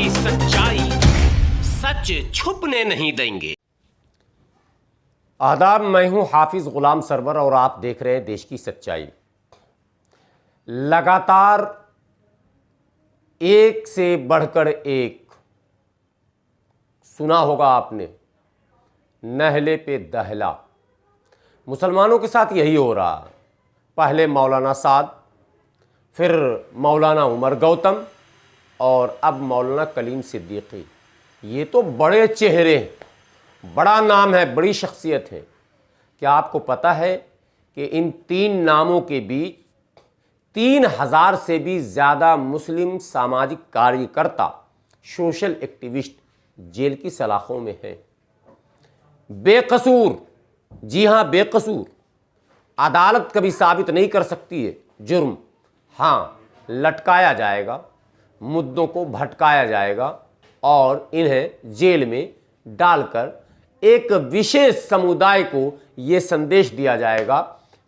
की सच्चाई, सच छुपने नहीं देंगे। आदाब, मैं हूं हाफिज गुलाम सरवर और आप देख रहे हैं देश की सच्चाई। लगातार एक से बढ़कर एक सुना होगा आपने, नहले पे दहला। मुसलमानों के साथ यही हो रहा। पहले मौलाना साद, फिर मौलाना उमर गौतम और अब मौलाना कलीम सिद्दीकी। ये तो बड़े चेहरे हैं, बड़ा नाम है, बड़ी शख्सियत है। क्या आपको पता है कि इन तीन नामों के बीच 3000 से भी ज़्यादा मुस्लिम सामाजिक कार्यकर्ता, सोशल एक्टिविस्ट जेल की सलाखों में हैं। बेकसूर, जी हाँ बेकसूर, अदालत कभी साबित नहीं कर सकती है जुर्म। हाँ, लटकाया जाएगा, मुद्दों को भटकाया जाएगा और इन्हें जेल में डालकर एक विशेष समुदाय को यह संदेश दिया जाएगा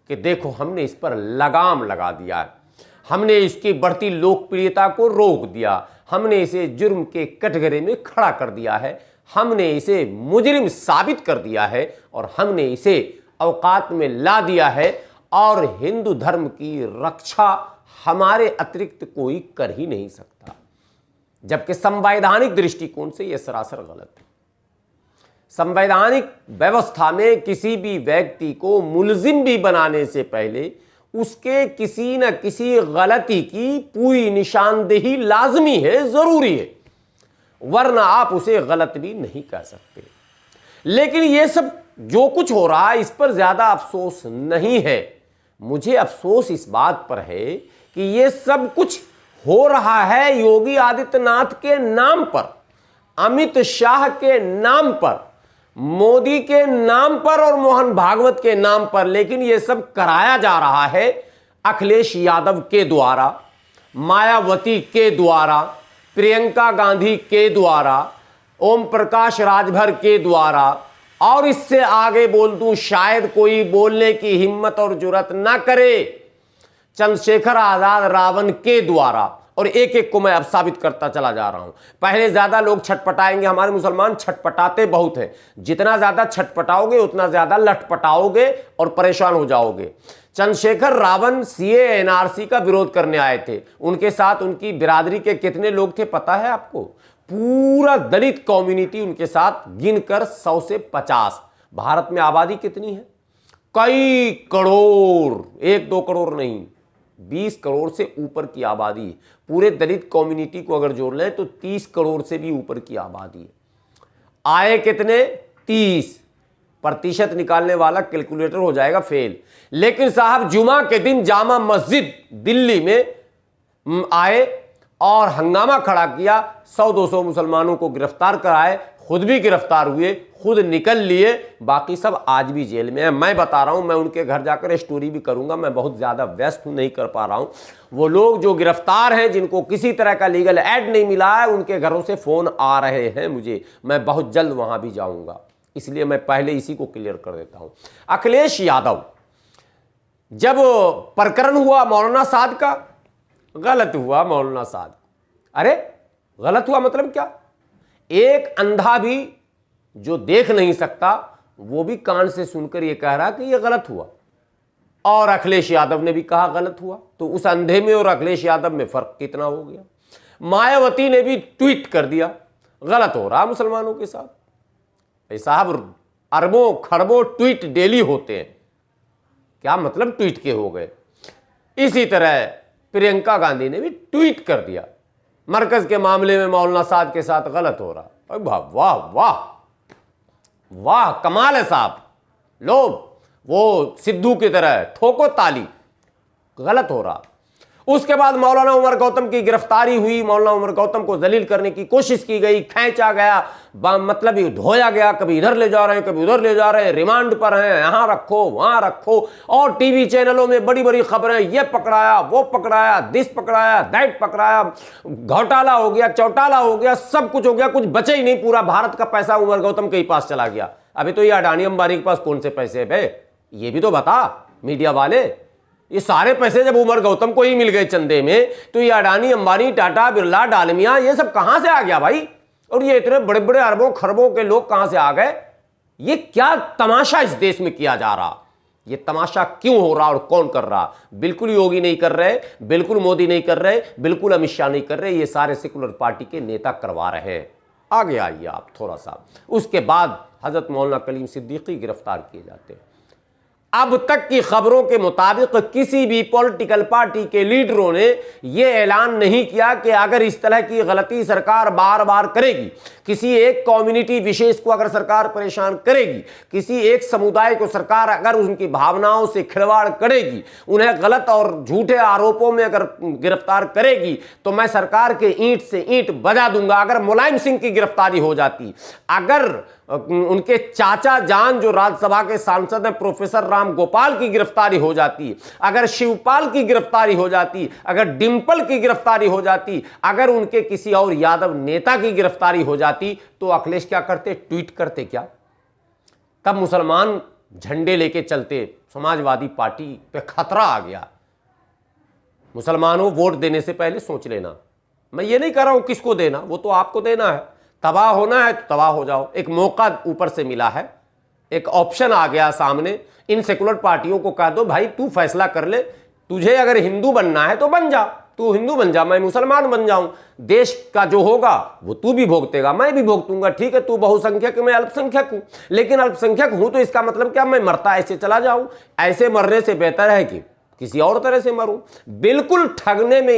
कि देखो हमने इस पर लगाम लगा दिया है, हमने इसकी बढ़ती लोकप्रियता को रोक दिया, हमने इसे जुर्म के कटघरे में खड़ा कर दिया है, हमने इसे मुजरिम साबित कर दिया है और हमने इसे औकात में ला दिया है और हिंदू धर्म की रक्षा हमारे अतिरिक्त कोई कर ही नहीं सकता। जबकि संवैधानिक दृष्टिकोण से यह सरासर गलत है। संवैधानिक व्यवस्था में किसी भी व्यक्ति को मुलजिम भी बनाने से पहले उसके किसी न किसी गलती की पूरी निशानदेही लाजमी है, जरूरी है, वरना आप उसे गलत भी नहीं कह सकते। लेकिन यह सब जो कुछ हो रहा है इस पर ज्यादा अफसोस नहीं है। मुझे अफसोस इस बात पर है कि यह सब कुछ हो रहा है योगी आदित्यनाथ के नाम पर, अमित शाह के नाम पर, मोदी के नाम पर और मोहन भागवत के नाम पर। लेकिन यह सब कराया जा रहा है अखिलेश यादव के द्वारा, मायावती के द्वारा, प्रियंका गांधी के द्वारा, ओम प्रकाश राजभर के द्वारा और इससे आगे बोल दूं शायद कोई बोलने की हिम्मत और जुर्रत ना करे, चंद्रशेखर आजाद रावण के द्वारा। और एक एक को मैं अब साबित करता चला जा रहा हूं। पहले ज्यादा लोग छटपटाएंगे, हमारे मुसलमान छटपटाते बहुत हैं, जितना ज्यादा छटपटाओगे उतना ज्यादा लटपटाओगे और परेशान हो जाओगे। चंद्रशेखर रावण सीए एनआरसी का विरोध करने आए थे, उनके साथ उनकी बिरादरी के कितने लोग थे पता है आपको? पूरा दलित कम्युनिटी उनके साथ गिनकर 100 से 50। भारत में आबादी कितनी है? कई करोड़, 1-2 करोड़ नहीं, 20 करोड़ से ऊपर की आबादी है। पूरे दलित कम्युनिटी को अगर जोड़ लें तो 30 करोड़ से भी ऊपर की आबादी है। आए कितने? 30% निकालने वाला कैलकुलेटर हो जाएगा फेल। लेकिन साहब जुमा के दिन जामा मस्जिद दिल्ली में आए और हंगामा खड़ा किया, 100-200 मुसलमानों को गिरफ्तार कराए, खुद भी गिरफ्तार हुए, खुद निकल लिए, बाकी सब आज भी जेल में है। मैं बता रहा हूं, मैं उनके घर जाकर स्टोरी भी करूंगा, मैं बहुत ज्यादा व्यस्त हूं, नहीं कर पा रहा हूं। वो लोग जो गिरफ्तार हैं, जिनको किसी तरह का लीगल एड नहीं मिला है, उनके घरों से फोन आ रहे हैं मुझे। मैं बहुत जल्द वहां भी जाऊंगा, इसलिए मैं पहले इसी को क्लियर कर देता हूं। अखिलेश यादव, जब प्रकरण हुआ मौलाना साद का, गलत हुआ मौलाना साद। अरे गलत हुआ मतलब क्या? एक अंधा भी जो देख नहीं सकता वो भी कान से सुनकर यह कह रहा कि यह गलत हुआ, और अखिलेश यादव ने भी कहा गलत हुआ। तो उस अंधे में और अखिलेश यादव में फर्क कितना हो गया? मायावती ने भी ट्वीट कर दिया, गलत हो रहा मुसलमानों के साथ। साहब अरबों खरबों ट्वीट डेली होते हैं, क्या मतलब ट्वीट के हो गए? इसी तरह प्रियंका गांधी ने भी ट्वीट कर दिया, मरकज के मामले में मौलाना साद के साथ गलत हो रहा। अरे वाह वाह वाह वाह, कमाल है साहब। लो वो सिद्धू की तरह ठोको ताली, गलत हो रहा। उसके बाद मौलाना उमर गौतम की गिरफ्तारी हुई, मौलाना उमर गौतम को जलील करने की कोशिश की गई, खींचा गया, मतलब ढोया गया, कभी इधर ले जा रहे हैं, कभी उधर ले जा रहे हैं, रिमांड पर हैं, यहां रखो वहां रखो, और टीवी चैनलों में बड़ी बड़ी खबरें, ये पकड़ाया, वो पकड़ाया, दिस पकड़ाया, दैट पकड़ाया, घोटाला हो गया, चौटाला हो गया, सब कुछ हो गया, कुछ बचे ही नहीं। पूरा भारत का पैसा उमर गौतम के ही पास चला गया। अभी तो ये अडानी अंबानी के पास कौन से पैसे है बे, ये भी तो बता मीडिया वाले। ये सारे पैसे जब उमर गौतम को ही मिल गए चंदे में, तो ये अडानी, अंबानी, टाटा, बिरला, डालमिया, ये सब कहां से आ गया भाई? और ये इतने बड़े बड़े अरबों खरबों के लोग कहां से आ गए? ये क्या तमाशा इस देश में किया जा रहा? ये तमाशा क्यों हो रहा और कौन कर रहा? बिल्कुल योगी नहीं कर रहे, बिल्कुल मोदी नहीं कर रहे, बिल्कुल अमित शाह नहीं कर रहे, ये सारे सेकुलर पार्टी के नेता करवा रहे हैं। आगे आइए आप थोड़ा सा। उसके बाद हजरत मौलाना कलीम सिद्दीकी गिरफ्तार किए जाते हैं। अब तक की खबरों के मुताबिक किसी भी पॉलिटिकल पार्टी के लीडरों ने यह ऐलान नहीं किया कि अगर इस तरह की गलती सरकार बार बार करेगी, किसी एक कम्युनिटी विशेष को अगर सरकार परेशान करेगी, किसी एक समुदाय को सरकार अगर उनकी भावनाओं से खिलवाड़ करेगी, उन्हें गलत और झूठे आरोपों में अगर गिरफ्तार करेगी, तो मैं सरकार के ईंट से ईंट बजा दूंगा। अगर मुलायम सिंह की गिरफ्तारी हो जाती, अगर उनके चाचा जान जो राज्यसभा के सांसद हैं प्रोफेसर राम गोपाल की गिरफ्तारी हो जाती, अगर शिवपाल की गिरफ्तारी हो जाती, अगर डिंपल की गिरफ्तारी हो जाती, अगर उनके किसी और यादव नेता की गिरफ्तारी हो जाती, तो अखिलेश क्या करते? ट्वीट करते क्या? तब मुसलमान झंडे लेके चलते, समाजवादी पार्टी पे खतरा आ गया। मुसलमानों, वोट देने से पहले सोच लेना। मैं ये नहीं कह रहा हूं किसको देना, वो तो आपको देना है। तबाह होना है तो तबाह हो जाओ। एक मौका ऊपर से मिला है, एक ऑप्शन आ गया सामने। इन सेकुलर पार्टियों को कह दो भाई तू फैसला कर ले, तुझे अगर हिंदू बनना है तो बन जा, तू हिंदू बन जा, मैं मुसलमान बन जाऊं, देश का जो होगा वो तू भी भोगतेगा, मैं भी भोगतूंगा। ठीक है, तू बहुसंख्यक, मैं अल्पसंख्यक हूं, लेकिन अल्पसंख्यक हूं तो इसका मतलब क्या मैं मरता ऐसे चला जाऊं? ऐसे मरने से बेहतर है कि किसी और तरह से मरूं। बिल्कुल ठगने में,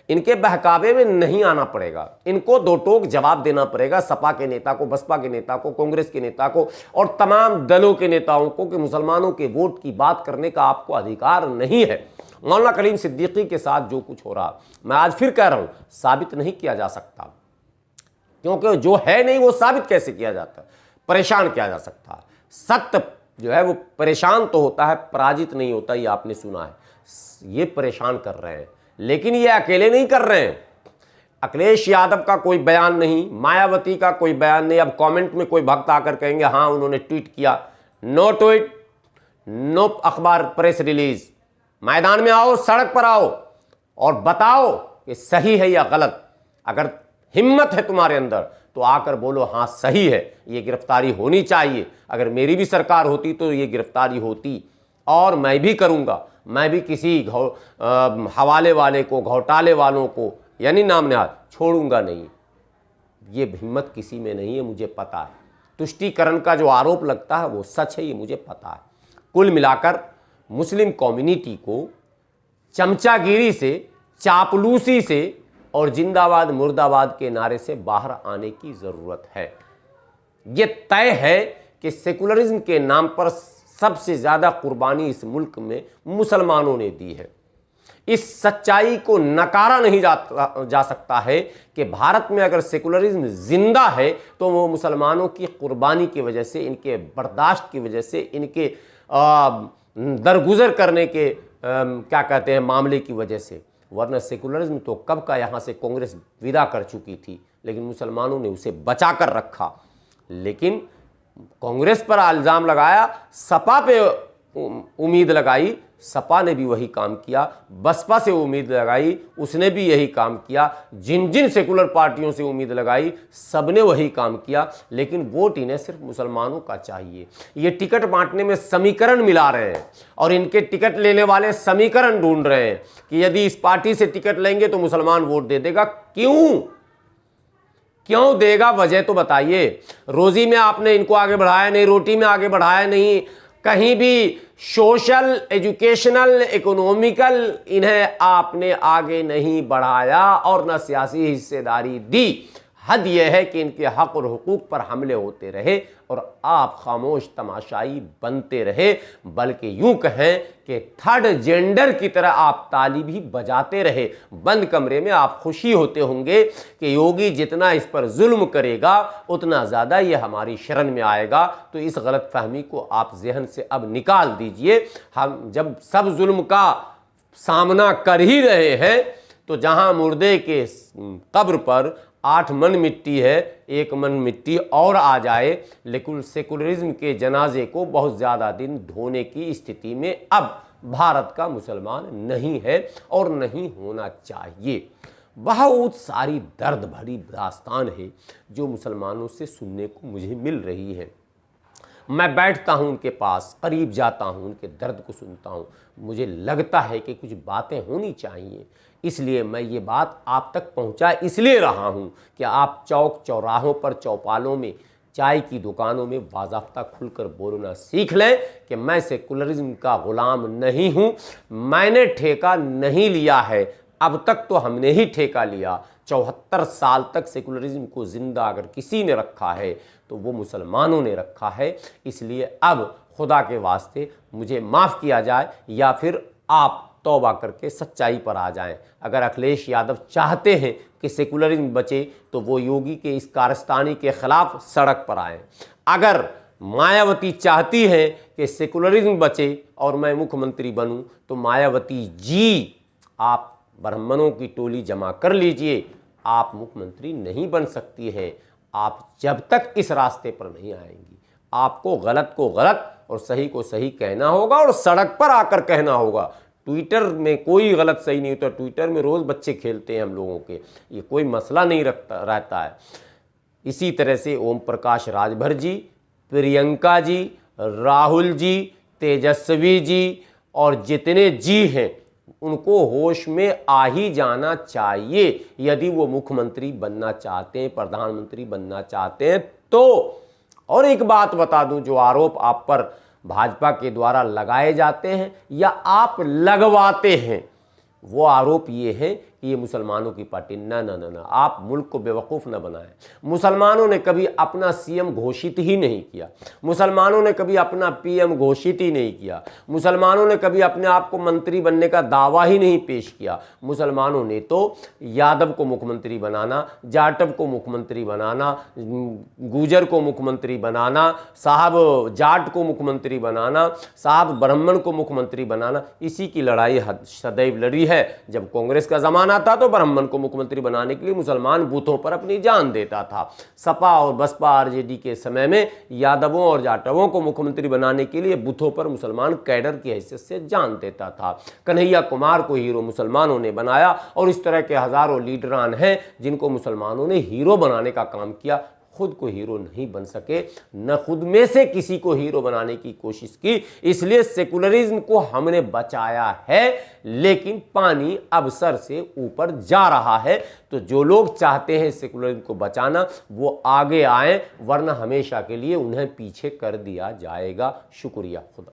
इनके बहकावे में नहीं आना पड़ेगा। इनको दो टोक जवाब देना पड़ेगा सपा के नेता को, बसपा के नेता को, कांग्रेस के नेता को और तमाम दलों के नेताओं को कि मुसलमानों के वोट की बात करने का आपको अधिकार नहीं है। मौलाना कलीम सिद्दीकी के साथ जो कुछ हो रहा, मैं आज फिर कह रहा हूं, साबित नहीं किया जा सकता, क्योंकि जो है नहीं वो साबित कैसे किया जाता? परेशान किया जा सकता। सत्य जो है वो परेशान तो होता है, पराजित नहीं होता। ये आपने सुना है। ये परेशान कर रहे हैं, लेकिन ये अकेले नहीं कर रहे हैं। अखिलेश यादव का कोई बयान नहीं, मायावती का कोई बयान नहीं। अब कमेंट में कोई भक्त आकर कहेंगे हाँ उन्होंने ट्वीट किया, नो ट्वीट, नो अखबार प्रेस रिलीज। मैदान में आओ, सड़क पर आओ और बताओ कि सही है या गलत। अगर हिम्मत है तुम्हारे अंदर तो आकर बोलो हाँ सही है, ये गिरफ्तारी होनी चाहिए। अगर मेरी भी सरकार होती तो ये गिरफ्तारी होती, और मैं भी करूँगा। मैं भी किसी हवाले वाले को, घोटाले वालों को यानी नाम नहाद छोड़ूंगा नहीं। ये हिम्मत किसी में नहीं है, मुझे पता है। तुष्टीकरण का जो आरोप लगता है वो सच है, ये मुझे पता है। कुल मिलाकर मुस्लिम कम्युनिटी को चमचागिरी से, चापलूसी से और जिंदाबाद मुर्दाबाद के नारे से बाहर आने की ज़रूरत है। ये तय है कि सेकुलरिज्म के नाम पर सबसे ज़्यादा कुर्बानी इस मुल्क में मुसलमानों ने दी है। इस सच्चाई को नकारा नहीं जा सकता है कि भारत में अगर सेकुलरिज्म जिंदा है तो वो मुसलमानों की कुर्बानी की वजह से, इनके बर्दाश्त की वजह से, इनके दरगुजर करने के क्या कहते हैं मामले की वजह से। वरना सेकुलरिज्म तो कब का यहाँ से कांग्रेस विदा कर चुकी थी, लेकिन मुसलमानों ने उसे बचा कर रखा। लेकिन कांग्रेस पर इल्ज़ाम लगाया, सपा पे उम्मीद लगाई, सपा ने भी वही काम किया। बसपा से उम्मीद लगाई, उसने भी यही काम किया। जिन जिन सेकुलर पार्टियों से उम्मीद लगाई, सब ने वही काम किया। लेकिन वोट इन्हें सिर्फ मुसलमानों का चाहिए। ये टिकट बांटने में समीकरण मिला रहे हैं और इनके टिकट लेने वाले समीकरण ढूंढ रहे हैं कि यदि इस पार्टी से टिकट लेंगे तो मुसलमान वोट दे देगा। क्यों देगा? वजह तो बताइए। रोजी में आपने इनको आगे बढ़ाया नहीं, रोटी में आगे बढ़ाया नहीं, कहीं भी सोशल, एजुकेशनल, इकोनॉमिकल इन्हें आपने आगे नहीं बढ़ाया और न सियासी हिस्सेदारी दी। हद यह है कि इनके हक और हुकूक पर हमले होते रहे और आप खामोश तमाशाई बनते रहे। बल्कि यूं कहें कि थर्ड जेंडर की तरह आप ताली भी बजाते रहे। बंद कमरे में आप खुशी होते होंगे कि योगी जितना इस पर जुल्म करेगा उतना ज़्यादा ये हमारी शरण में आएगा। तो इस गलत फहमी को आप जहन से अब निकाल दीजिए। हम जब सब जुल्म का सामना कर ही रहे हैं तो जहां मुर्दे के कब्र पर 8 मन मिट्टी है, 1 मन मिट्टी और आ जाए, लेकिन सेकुलरिज्म के जनाजे को बहुत ज़्यादा दिन धोने की स्थिति में अब भारत का मुसलमान नहीं है और नहीं होना चाहिए। बहुत सारी दर्द भरी दास्तान है जो मुसलमानों से सुनने को मुझे मिल रही है। मैं बैठता हूं उनके पास, करीब जाता हूं, उनके दर्द को सुनता हूं, मुझे लगता है कि कुछ बातें होनी चाहिए। इसलिए मैं ये बात आप तक पहुंचा इसलिए रहा हूं कि आप चौक चौराहों पर, चौपालों में, चाय की दुकानों में बाज़ाब्ता खुलकर बोलना सीख लें कि मैं सेकुलरिज्म का गुलाम नहीं हूं, मैंने ठेका नहीं लिया है। अब तक तो हमने ही ठेका लिया। 74 साल तक सेकुलरिज्म को जिंदा अगर किसी ने रखा है तो वो मुसलमानों ने रखा है। इसलिए अब खुदा के वास्ते मुझे माफ़ किया जाए या फिर आप तौबा करके सच्चाई पर आ जाएं। अगर अखिलेश यादव चाहते हैं कि सेकुलरिज्म बचे तो वो योगी के इस कारस्तानी के खिलाफ सड़क पर आएँ। अगर मायावती चाहती है कि सेकुलरिज्म बचे और मैं मुख्यमंत्री बनूं तो मायावती जी, आप ब्राह्मणों की टोली जमा कर लीजिए, आप मुख्यमंत्री नहीं बन सकती है। आप जब तक इस रास्ते पर नहीं आएंगी, आपको गलत को गलत और सही को सही कहना होगा और सड़क पर आकर कहना होगा। ट्विटर में कोई गलत सही नहीं होता। ट्विटर में रोज़ बच्चे खेलते हैं हम लोगों के, ये कोई मसला नहीं रहता है। इसी तरह से ओम प्रकाश राजभर जी, प्रियंका जी, राहुल जी, तेजस्वी जी और जितने जी हैं उनको होश में आ ही जाना चाहिए। यदि वो मुख्यमंत्री बनना चाहते हैं, प्रधानमंत्री बनना चाहते हैं तो। और एक बात बता दूं, जो आरोप आप पर भाजपा के द्वारा लगाए जाते हैं या आप लगवाते हैं, वो आरोप ये है कि ये मुसलमानों की पार्टी। ना ना ना ना, आप मुल्क को बेवकूफ़ न बनाएं। मुसलमानों ने कभी अपना सीएम घोषित ही नहीं किया। मुसलमानों ने कभी अपना पीएम घोषित ही नहीं किया। मुसलमानों ने कभी अपने आप को मंत्री बनने का दावा ही नहीं पेश किया। मुसलमानों ने तो यादव को मुख्यमंत्री बनाना, जाटव को मुख्यमंत्री बनाना, गुजर को मुख्यमंत्री बनाना, साहब जाट को मुख्यमंत्री बनाना, साहब ब्राह्मण को मुख्यमंत्री बनाना, इसी की लड़ाई सदैव लड़ी है। जब कांग्रेस का जमाना था तो ब्राह्मण को मुख्यमंत्री बनाने के लिए मुसलमान बूथों पर अपनी जान देता था। सपा और बसपा आरजेडी के समय में यादवों और जाटवों को मुख्यमंत्री बनाने के लिए बूथों पर मुसलमान कैडर की हैसियत से जान देता था। कन्हैया कुमार को हीरो मुसलमानों ने बनाया और इस तरह के हजारों लीडरान हैं जिनको मुसलमानों ने हीरो बनाने का काम किया। खुद को हीरो नहीं बन सके, न खुद में से किसी को हीरो बनाने की कोशिश की। इसलिए सेकुलरिज्म को हमने बचाया है, लेकिन पानी अब सर से ऊपर जा रहा है। तो जो लोग चाहते हैं सेकुलरिज्म को बचाना वो आगे आए, वरना हमेशा के लिए उन्हें पीछे कर दिया जाएगा। शुक्रिया। खुदा।